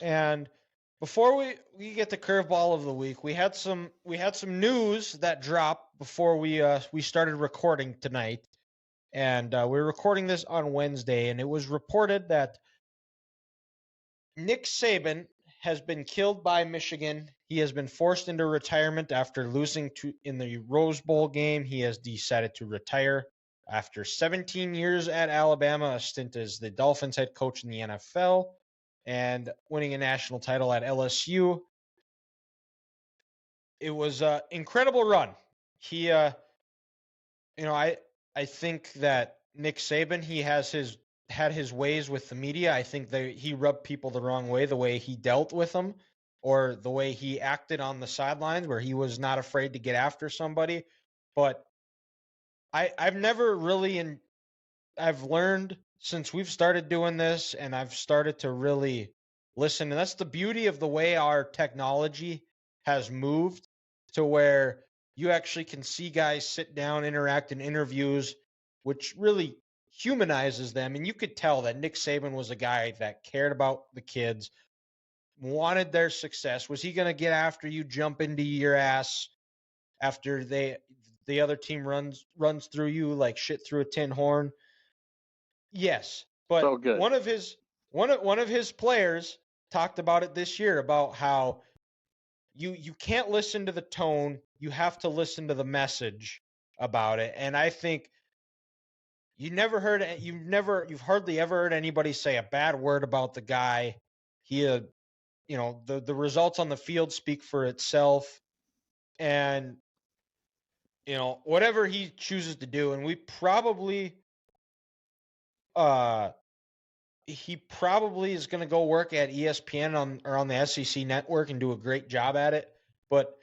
And before we get the curveball of the week, we had some news that dropped before we started recording tonight, and we're recording this on Wednesday, and it was reported that Nick Saban has been killed by Michigan. He has been forced into retirement after losing to in the Rose Bowl game. He has decided to retire after 17 years at Alabama, a stint as the Dolphins head coach in the NFL, and winning a national title at LSU. It was an incredible run. He, I think that Nick Saban, he had his ways with the media. I think that he rubbed people the wrong way, the way he dealt with them, or the way he acted on the sidelines, where he was not afraid to get after somebody. But I've never really, I've learned since we've started doing this, and I've started to really listen. And that's the beauty of the way our technology has moved to where you actually can see guys sit down, interact in interviews, which really humanizes them. And you could tell that Nick Saban was a guy that cared about the kids, wanted their success. Was he going to get after you, jump into your ass after the other team runs through you like shit through a tin horn? Yes, So but good. one of his players talked about it this year about how you can't listen to the tone, you have to listen to the message about it. And I think you've hardly ever heard anybody say a bad word about the guy. He the results on the field speak for itself, and whatever he chooses to do, and uh he probably is going to go work at ESPN or on the SEC network and do a great job at it. But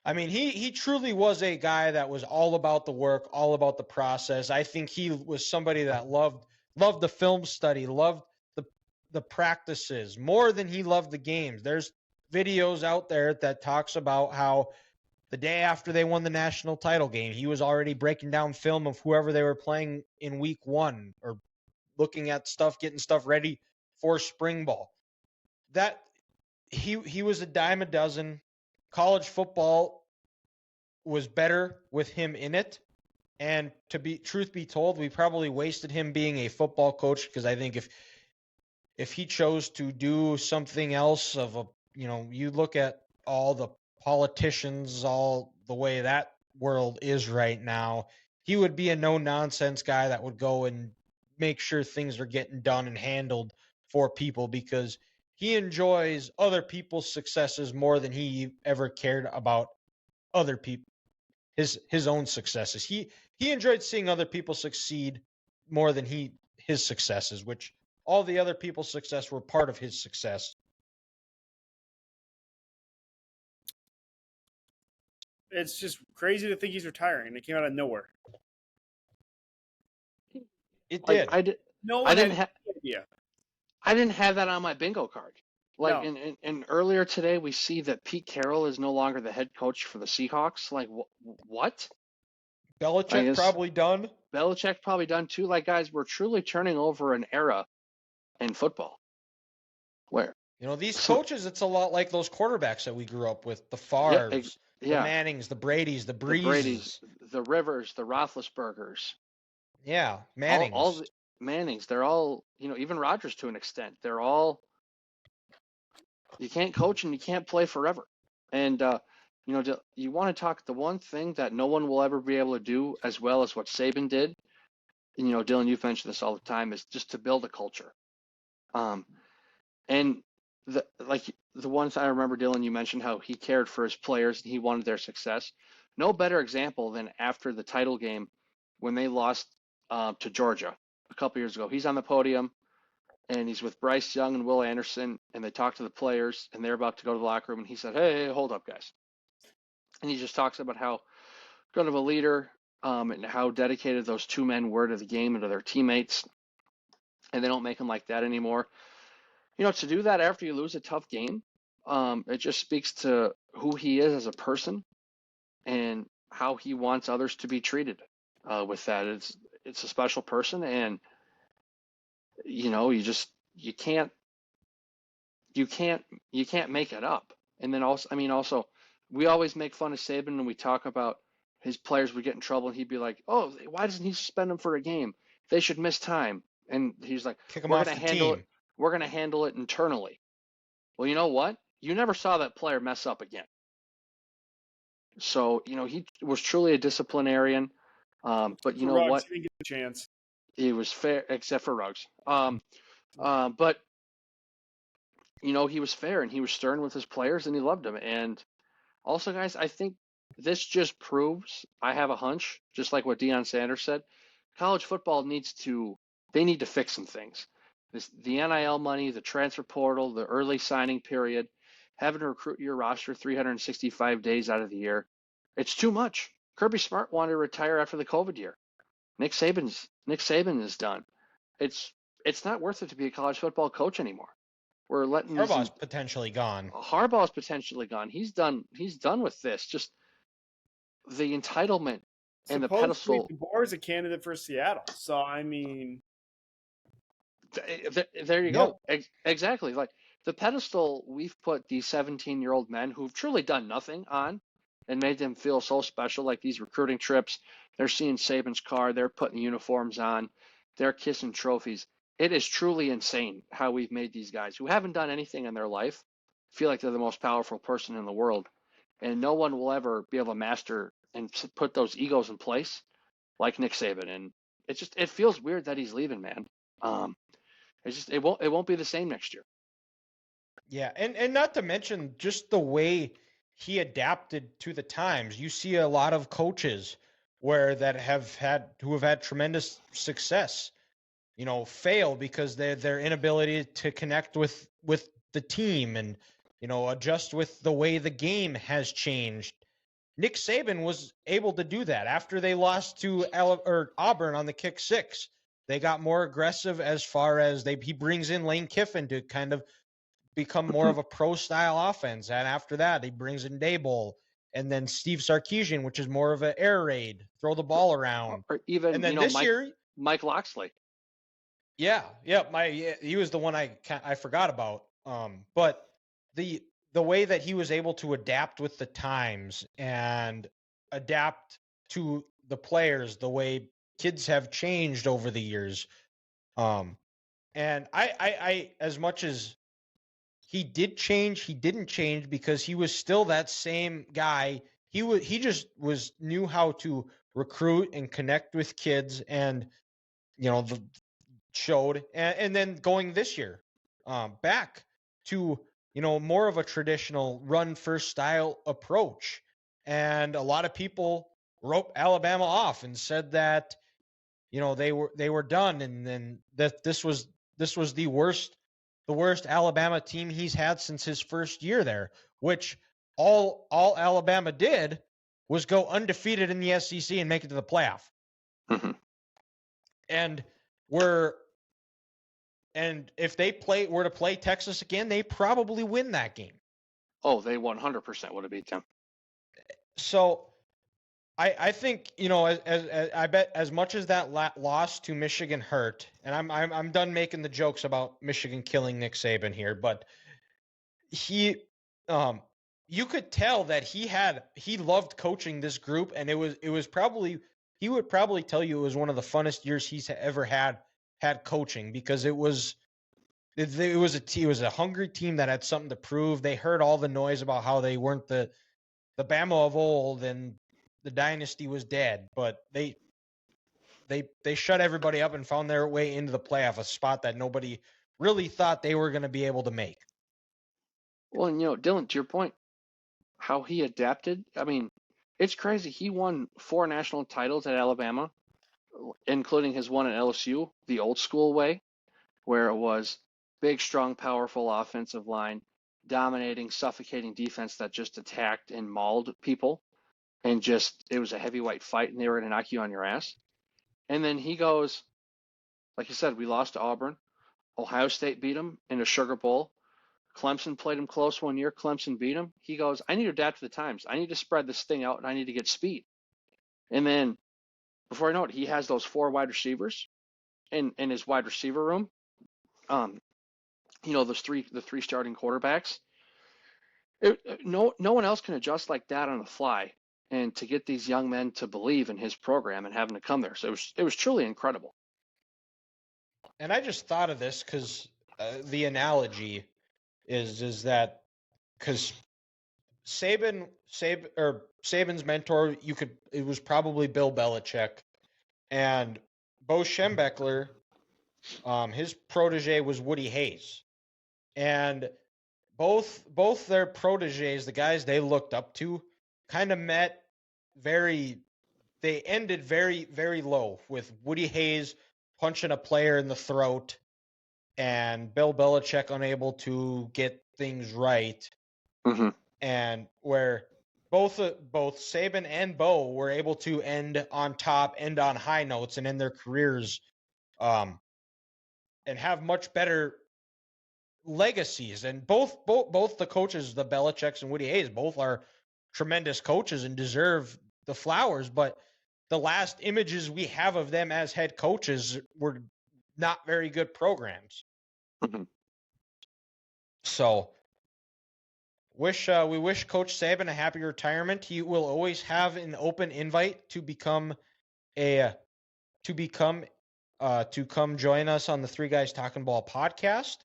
I mean, he truly was a guy that was all about the work, all about the process. I think he was somebody that loved the film study, loved the practices more than he loved the games. There's videos out there that talks about how the day after they won the national title game, he was already breaking down film of whoever they were playing in week 1 or looking at stuff, getting stuff ready for spring ball. That he was a dime a dozen. College football was better with him in it. And truth be told, we probably wasted him being a football coach, because I think if he chose to do something else you look at all the politicians, all the way that world is right now, he would be a no nonsense guy that would go and make sure things are getting done and handled for people, because he enjoys other people's successes more than he ever cared about other people his own successes. He enjoyed seeing other people succeed more than his successes, which all the other people's success were part of his success. It's just crazy to think he's retiring. It came out of nowhere. It did. No I one didn't had any idea. I didn't have that on my bingo card. Like, No. and earlier today, we see that Pete Carroll is no longer the head coach for the Seahawks. Like, what? Belichick probably done. Belichick probably done too. Like, guys, we're truly turning over an era in football. Where? These coaches, it's a lot like those quarterbacks that we grew up with. The Favres, the Mannings, the Bradys, the Breezes. The Rivers, the Roethlisbergers. Yeah, Mannings. All the Mannings. They're all, even Rodgers to an extent. They're all, you can't coach and you can't play forever. And, you want to talk, the one thing that no one will ever be able to do as well as what Saban did, and, Dylan, you've mentioned this all the time, is just to build a culture. And the ones I remember, Dylan, you mentioned how he cared for his players and he wanted their success. No better example than after the title game when they lost to Georgia a couple years ago. He's on the podium and he's with Bryce Young and Will Anderson, and they talk to the players and they're about to go to the locker room, and he said, hey, hold up, guys. And he just talks about how good of a leader and how dedicated those two men were to the game and to their teammates. And they don't make him like that anymore. To do that after you lose a tough game, it just speaks to who he is as a person and how he wants others to be treated with that. It's a special person, and you you can't make it up. And then also, we always make fun of Saban and we talk about his players would get in trouble and he'd be like, "Oh, why doesn't he suspend them for a game? They should miss time." And he's like, Kick him "We're off gonna the handle it. team. We're gonna handle it internally." Well, you know what? You never saw that player mess up again. So, he was truly a disciplinarian. But you For know Ruggs, what? he didn't get a chance. He was fair, except for Ruggs. But he was fair and he was stern with his players and he loved them. And also, guys, I think this just proves, I have a hunch, just like what Deion Sanders said, college football they need to fix some things. The NIL money, the transfer portal, the early signing period, having to recruit your roster 365 days out of the year, it's too much. Kirby Smart wanted to retire after the COVID year. Nick Saban is done. It's not worth it to be a college football coach anymore. We're letting Harbaugh's potentially gone. Harbaugh's potentially gone. He's done. He's done with this. Just the entitlement and the Supposedly, pedestal. DeBoer is a candidate for Seattle. So, There you Yep. go. Exactly. Like the pedestal we've put these 17-year-old men who've truly done nothing on and made them feel so special, like these recruiting trips. They're seeing Saban's car. They're putting uniforms on. They're kissing trophies. It is truly insane how we've made these guys who haven't done anything in their life feel like they're the most powerful person in the world. And no one will ever be able to master and put those egos in place like Nick Saban. And it feels weird that he's leaving, man. It won't be the same next year. Yeah, and not to mention just the way he adapted to the times. You see a lot of coaches who have had tremendous success, fail because their inability to connect with the team and adjust with the way the game has changed. Nick Saban was able to do that after they lost to Auburn on the kick six. They got more aggressive as far as he brings in Lane Kiffin to kind of become more of a pro style offense. And after that, he brings in Daboll and then Steve Sarkisian, which is more of an air raid, throw the ball around. Or even And then this year, Mike Loxley. yeah, he was the one I forgot about. But the way that he was able to adapt with the times and adapt to the players, the way kids have changed over the years. And I as much as he did change, he didn't change because he was still that same guy. He just knew how to recruit and connect with kids, and showed. And then going this year, back to more of a traditional run first style approach, and a lot of people wrote Alabama off and said that they were done, and then that this was the worst Alabama team he's had since his first year there, which all Alabama did was go undefeated in the SEC and make it to the playoff. Mm-hmm. And if they were to play Texas again, they probably win that game. Oh, they 100% would have beat them. So I think, as I bet as much as that loss to Michigan hurt, and I'm done making the jokes about Michigan killing Nick Saban here, but you could tell that he loved coaching this group, and it was probably, he would probably tell you it was one of the funnest years he's ever had coaching, because it was a hungry team that had something to prove. They heard all the noise about how they weren't the Bama of old and the dynasty was dead, but they shut everybody up and found their way into the playoff, a spot that nobody really thought they were going to be able to make. Well, and Dylan, to your point, how he adapted. I mean, it's crazy. He won 4 national titles at Alabama, including his one at LSU, the old school way, where it was big, strong, powerful offensive line, dominating, suffocating defense that just attacked and mauled people, and it was a heavyweight fight, and they were going to knock you on your ass. And then he goes, like you said, we lost to Auburn. Ohio State beat him in a Sugar Bowl. Clemson played him close one year. Clemson beat him. He goes, I need to adapt to the times. I need to spread this thing out, and I need to get speed. And then before I know it, he has those 4 wide receivers in his wide receiver room. the three starting quarterbacks. No one else can adjust like that on the fly, and to get these young men to believe in his program and having to come there, so it was truly incredible. And I just thought of this because the analogy is that because Saban's mentor, it was probably Bill Belichick, and Bo Schembechler, his protege was Woody Hayes, and both their proteges, the guys they looked up to, kind of they ended very, very low, with Woody Hayes punching a player in the throat and Bill Belichick unable to get things right. Mm-hmm. And where both Saban and Bo were able to end on top, end on high notes, and end their careers, and have much better legacies. And both the coaches, the Belichicks and Woody Hayes, both are tremendous coaches and deserve the flowers. But the last images we have of them as head coaches were not very good programs. Mm-hmm. So we wish Coach Saban a happy retirement. He will always have an open invite to come join us on the Three Guys Talking Ball podcast.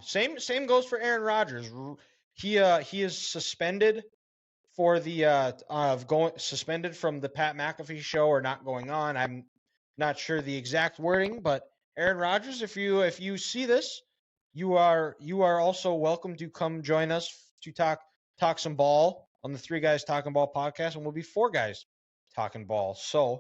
Same goes for Aaron Rodgers. He is suspended for the suspended from the Pat McAfee show, or not going on. I'm not sure the exact wording, but Aaron Rodgers, if you see this, you are also welcome to come join us to talk some ball on the Three Guys Talking Ball podcast, and we'll be four guys talking ball. So